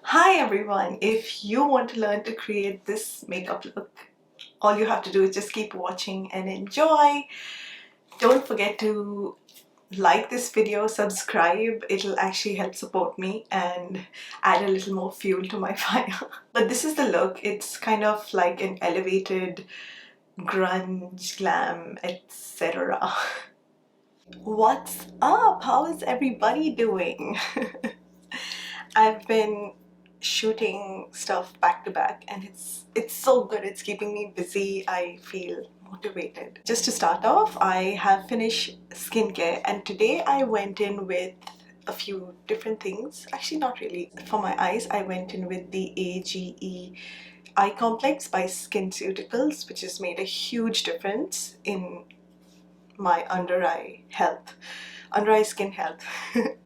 Hi everyone! If you want to learn to create this makeup look, all you have to do is just keep watching and enjoy. Don't forget to like this video, subscribe, it'll actually help support me and add a little more fuel to my fire. But this is the look. It's kind of like an elevated grunge, glam, etc. What's up? How is everybody doing? I've been shooting stuff back to back and it's so good. It's keeping me busy. I feel motivated. Just to start off, I have finished skincare and today I went in with a few different things. Actually, not really. For my eyes, I went in with the A.G.E Eye Complex by SKINCEUTICALS, which has made a huge difference in my under eye skin health.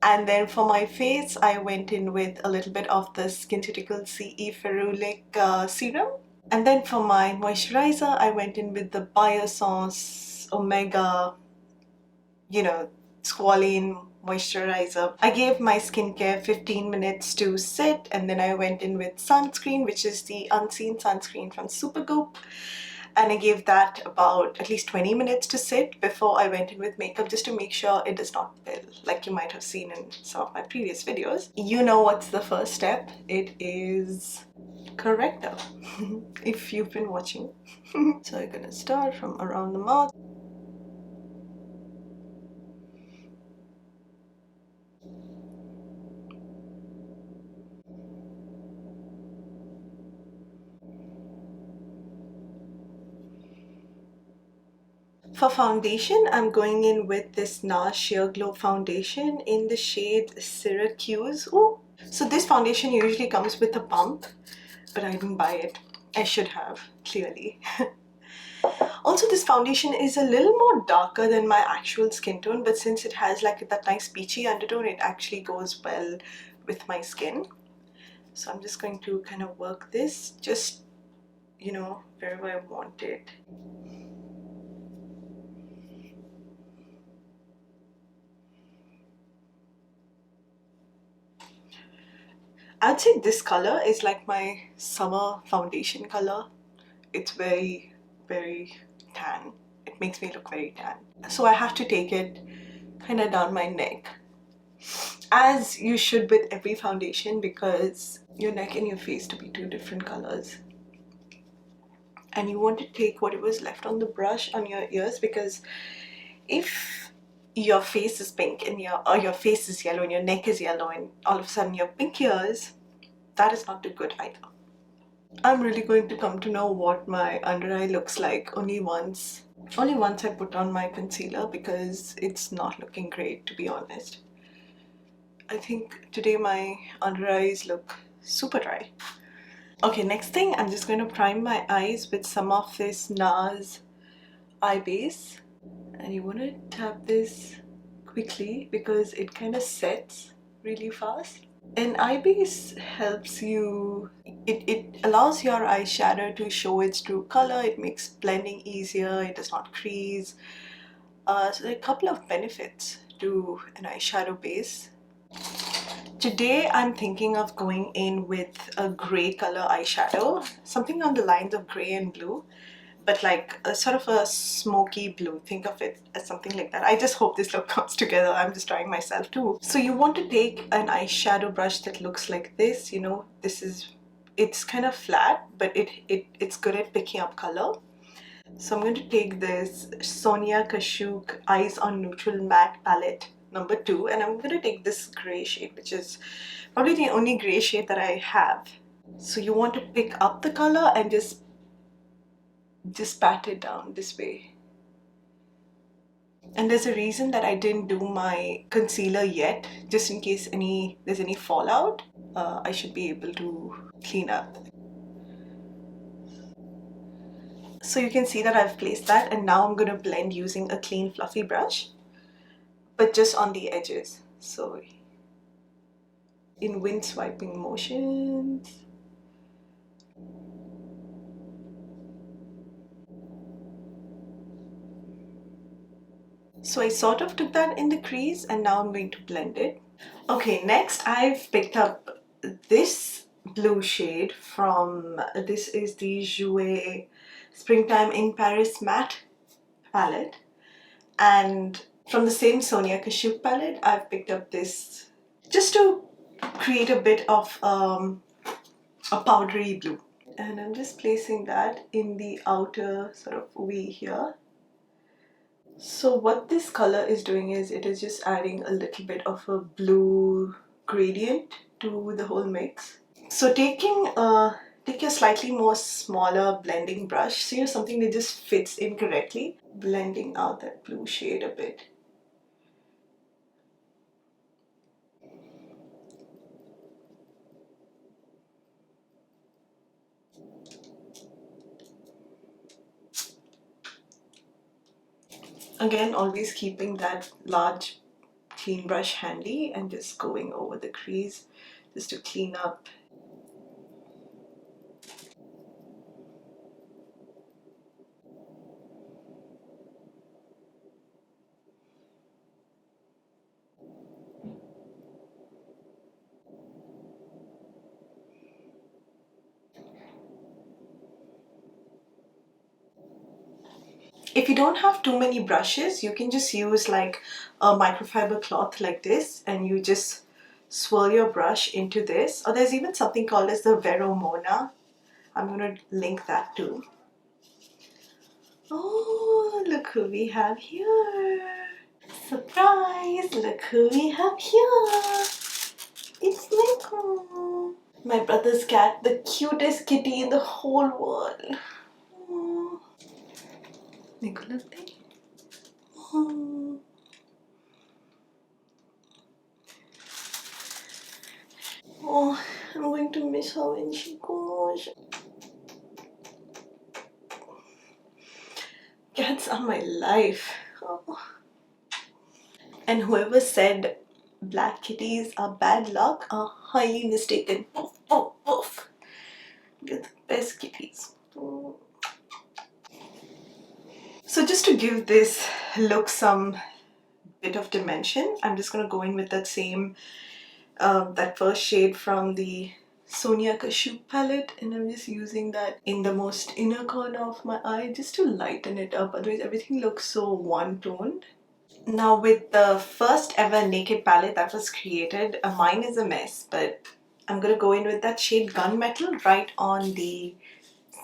And then for my face, I went in with a little bit of the SKINCEUTICALS CE Ferulic serum. And then for my moisturizer, I went in with the BIOSSANCE Omega, Squalane moisturizer. I gave my skincare 15 minutes to sit, and then I went in with sunscreen, which is the unseen sunscreen from SUPERGOOP. And I gave that about at least 20 minutes to sit before I went in with makeup, just to make sure it does not pill, like you might have seen in some of my previous videos. You know what's the first step? It is corrector, if you've been watching. So I'm gonna start from around the mouth. For foundation, I'm going in with this NARS Sheer Glow foundation in the shade Syracuse. Ooh. So this foundation usually comes with a pump, but I didn't buy it. I should have, clearly. Also, this foundation is a little more darker than my actual skin tone, but since it has like that nice peachy undertone, it actually goes well with my skin. So I'm just going to kind of work this just, wherever I want it. I'd say this color is like my summer foundation color. It's very, very tan. It makes me look very tan. So I have to take it kind of down my neck, as you should with every foundation, because your neck and your face to be two different colors. And you want to take what was left on the brush on your ears, because if your face is pink and your face is yellow and your neck is yellow and all of a sudden you have pink ears, that is not too good either. I'm really going to come to know what my under eye looks like only once I put on my concealer, because it's not looking great, to be honest. I think today my under eyes look super dry. Okay, next thing, I'm just going to prime my eyes with some of this NARS eye base. And you want to tap this quickly because it kind of sets really fast. And eye base helps you, it allows your eyeshadow to show its true color. It makes blending easier, it does not crease. So there are a couple of benefits to an eyeshadow base. Today I'm thinking of going in with a grey color eyeshadow, something on the lines of grey and blue, but like a sort of a smoky blue. Think of it as something like that. I just hope this look comes together. I'm just trying myself too. So you want to take an eyeshadow brush that looks like this. It's kind of flat, but it's good at picking up color. So I'm going to take this SONIA KASHUK Eyes on Neutral Matte Palette number 2, and I'm going to take this grey shade, which is probably the only grey shade that I have. So you want to pick up the color and just pat it down this way. And there's a reason that I didn't do my concealer yet, just in case there's any fallout. I should be able to clean up. So you can see that I've placed that, and now I'm going to blend using a clean fluffy brush, but just on the edges. So in wind swiping motions. So I sort of took that in the crease, and now I'm going to blend it. Okay, next I've picked up this blue shade from, this is the JOUER Springtime in Paris Matte palette, and from the same Sonia KASHUK palette I've picked up this just to create a bit of a powdery blue, and I'm just placing that in the outer sort of V here. So what this color is doing is it is just adding a little bit of a blue gradient to the whole mix. So take your slightly more smaller blending brush, so something that just fits in correctly, blending out that blue shade a bit. Again, always keeping that large clean brush handy and just going over the crease just to clean up. If you don't have too many brushes, you can just use like a microfiber cloth like this, and you just swirl your brush into this. Or there's even something called as the Veromona. I'm going to link that too. Oh, look who we have here. Surprise! Look who we have here. It's NEKO. My brother's cat, the cutest kitty in the whole world. Oh. NEKO, look there. Oh. Oh, I'm going to miss her when she goes. Cats are my life. Oh. And whoever said black kitties are bad luck are highly mistaken. Woof, woof, woof. They're the best kitties. Oh. So just to give this look some bit of dimension, I'm just going to go in with that same, that first shade from the Sonia KASHUK palette, and I'm just using that in the most inner corner of my eye just to lighten it up, otherwise everything looks so one-toned. Now with the first ever naked palette that was created, mine is a mess, but I'm gonna go in with that shade Gunmetal right on the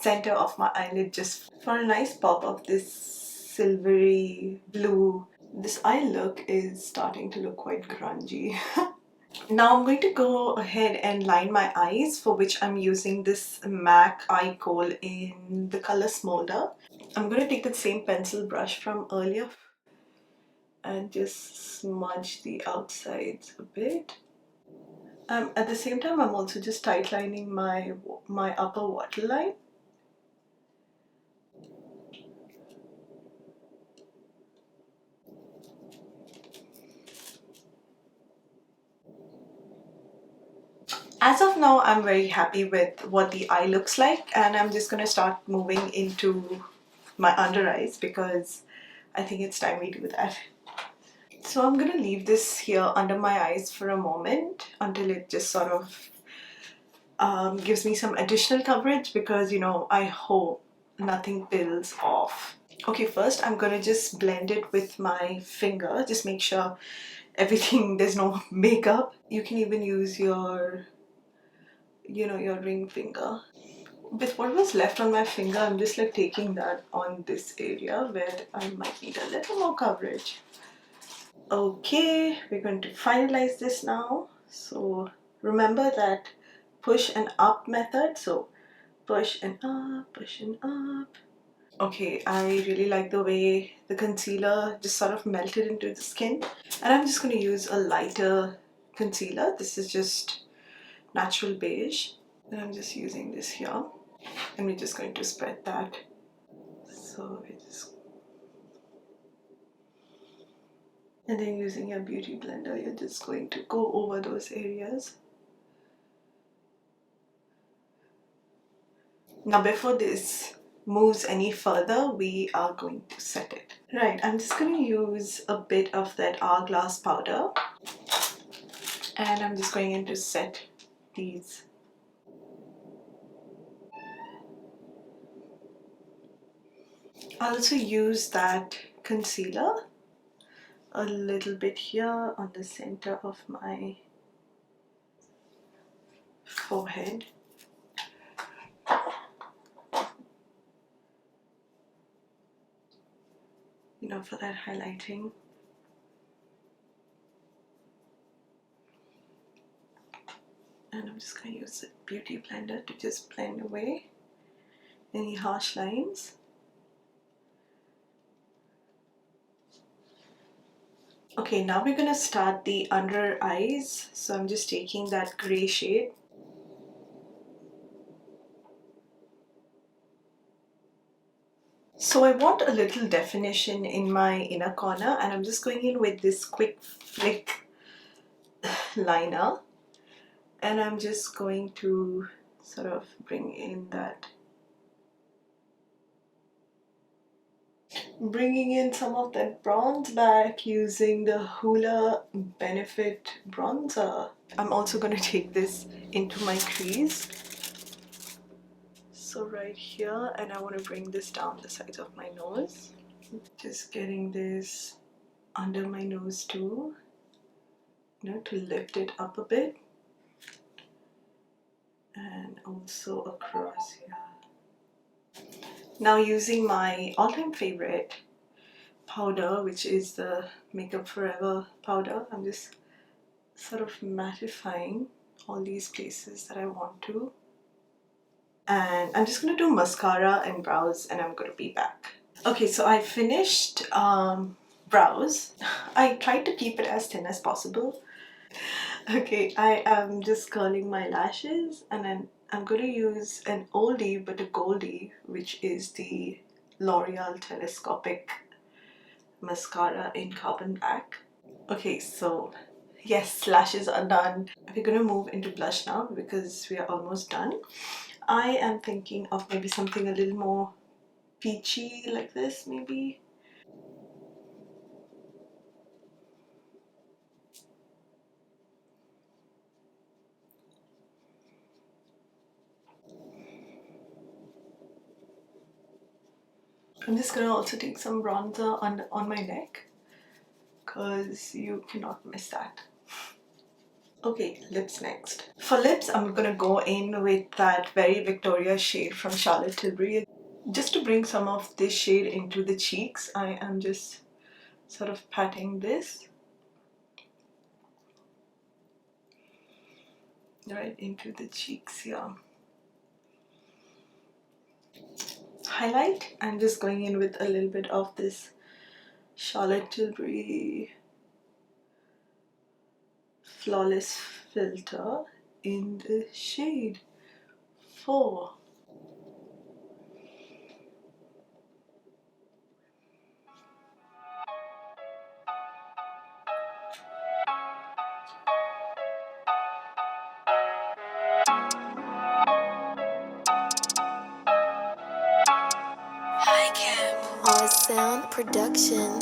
center of my eyelid just for a nice pop of this silvery blue. This eye look is starting to look quite grungy. Now I'm going to go ahead and line my eyes, for which I'm using this MAC Eye Kohl in the color Smolder. I'm going to take the same pencil brush from earlier and just smudge the outsides a bit. At the same time, I'm also just tightlining my upper waterline. As of now, I'm very happy with what the eye looks like, and I'm just going to start moving into my under eyes because I think it's time we do that. So I'm going to leave this here under my eyes for a moment until it just sort of gives me some additional coverage, because I hope nothing peels off. Okay, first I'm going to just blend it with my finger, just make sure everything, there's no makeup. You can even use your your ring finger. With what was left on my finger, I'm just like taking that on this area where I might need a little more coverage. Okay, we're going to finalize this now. So remember that push and up method. So push and up, push and up. Okay, I really like the way the concealer just sort of melted into the skin. And I'm just going to use a lighter concealer. This is just natural beige. And I'm just using this here. And we're just going to spread that. So we just... And then using your beauty blender, you're just going to go over those areas. Now before this moves any further, we are going to set it. Right, I'm just going to use a bit of that hourglass powder. And I'm just going in to set these. I'll also use that concealer a little bit here on the center of my forehead. You know, for that highlighting. And I'm just going to use the beauty blender to just blend away any harsh lines. Okay, now we're going to start the under eyes. So I'm just taking that gray shade. So I want a little definition in my inner corner, and I'm just going in with this quick flick liner, and I'm just going to sort of bring in bringing in some of that bronze back using the Hoola Benefit bronzer. I'm also going to take this into my crease, so right here, and I want to bring this down the sides of my nose. Just getting this under my nose too, you know, to lift it up a bit, and also across here. Now using my all-time favorite powder, which is the Makeup Forever powder, I'm just sort of mattifying all these places that I want to. And I'm just going to do mascara and brows, and I'm going to be back. Okay, so I finished brows. I tried to keep it as thin as possible. Okay, I am just curling my lashes, and then I'm going to use an oldie but a goldie, which is the L'Oreal Telescopic Mascara in Carbon Black. Okay, so yes, lashes are done. We're going to move into blush now because we are almost done. I am thinking of maybe something a little more peachy like this, maybe. I'm just gonna also take some bronzer on my neck because you cannot miss that. Okay, lips next. For lips, I'm gonna go in with that Very Victoria shade from Charlotte Tilbury. Just to bring some of this shade into the cheeks, I am just sort of patting this right into the cheeks here. Highlight, I'm just going in with a little bit of this Charlotte Tilbury Flawless Filter in the shade 4. Sound production.